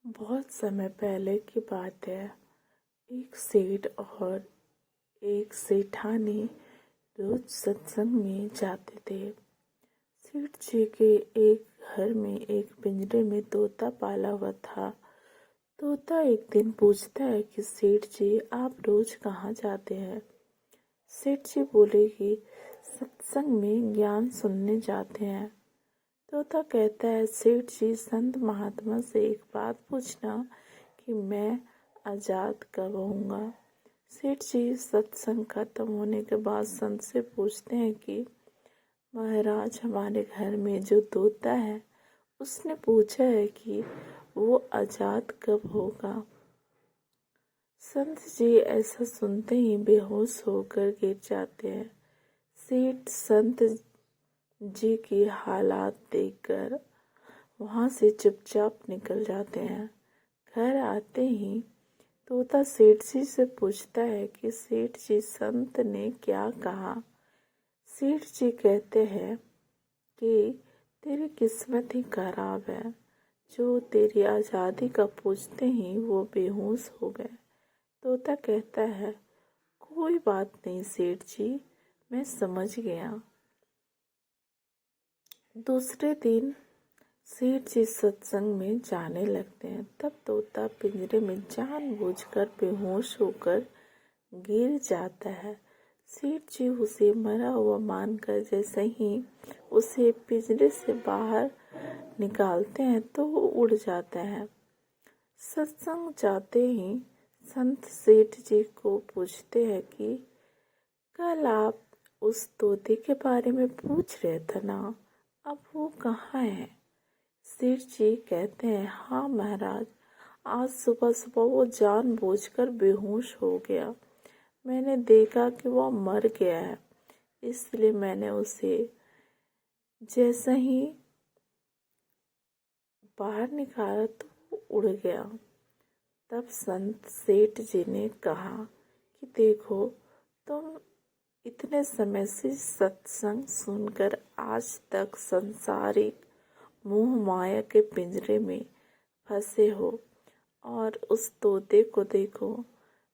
बहुत समय पहले की बात है। एक सेठ और एक सेठानी रोज सत्संग में जाते थे। सेठ जी के एक घर में एक पिंजरे में तोता पाला हुआ था। तोता एक दिन पूछता है कि सेठ जी, आप रोज कहाँ जाते हैं? सेठ जी बोले कि सत्संग में ज्ञान सुनने जाते हैं। तोता कहता है, सेठ जी, संत महात्मा से एक बात पूछना कि मैं आजाद कब होऊंगा। सेठ जी सत्संग खत्म होने के बाद संत से पूछते हैं कि महाराज, हमारे घर में जो तोता है उसने पूछा है कि वो आजाद कब होगा। संत जी ऐसा सुनते ही बेहोश होकर गिर जाते हैं। सेठ संत जी की हालात देखकर वहां से चुपचाप निकल जाते हैं। घर आते ही तोता सेठ जी से पूछता है कि सेठ जी, संत ने क्या कहा। सेठ जी कहते हैं कि तेरी किस्मत ही खराब है, जो तेरी आज़ादी का पूछते ही वो बेहोश हो गए। तोता कहता है, कोई बात नहीं सेठ जी, मैं समझ गया। दूसरे दिन सेठ जी सत्संग में जाने लगते हैं। तब तोता पिंजरे में जानबूझकर बेहोश होकर गिर जाता है। सेठ जी उसे मरा हुआ मानकर जैसे ही उसे पिंजरे से बाहर निकालते हैं तो वो उड़ जाता है। सत्संग जाते ही संत सेठ जी को पूछते हैं कि कल आप उस तोते के बारे में पूछ रहे थे ना, अब वो कहाँ है? सेठ जी कहते हैं, हाँ महाराज, आज सुबह सुबह वो जानबूझकर बेहोश हो गया। मैंने देखा कि वो मर गया है, इसलिए मैंने उसे जैसे ही बाहर निकाला तो वो उड़ गया। तब संत सेठ जी ने कहा कि देखो, तुम इतने समय से सत्संग सुनकर आज तक संसारिक मोह माया के पिंजरे में फंसे हो, और उस तोते को देखो,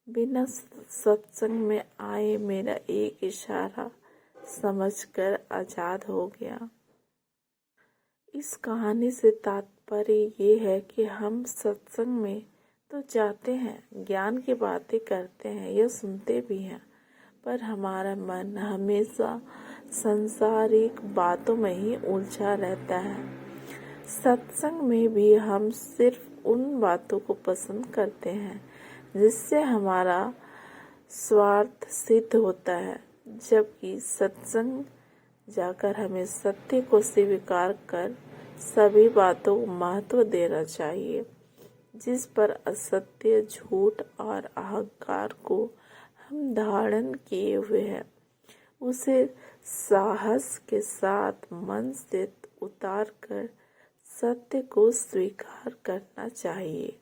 बिना सत्संग में आए मेरा एक इशारा समझकर आजाद हो गया। इस कहानी से तात्पर्य ये है कि हम सत्संग में तो जाते हैं, ज्ञान की बातें करते हैं या सुनते भी हैं, पर हमारा मन हमेशा संसारिक बातों में ही उलझा रहता है। सत्संग में भी हम सिर्फ उन बातों को पसंद करते हैं जिससे हमारा स्वार्थ सिद्ध होता है, जबकि सत्संग जाकर हमें सत्य को स्वीकार कर सभी बातों को महत्व देना चाहिए। जिस पर असत्य, झूठ और अहंकार को हम धारण किए हुए हैं, उसे साहस के साथ मन से उतार कर सत्य को स्वीकार करना चाहिए।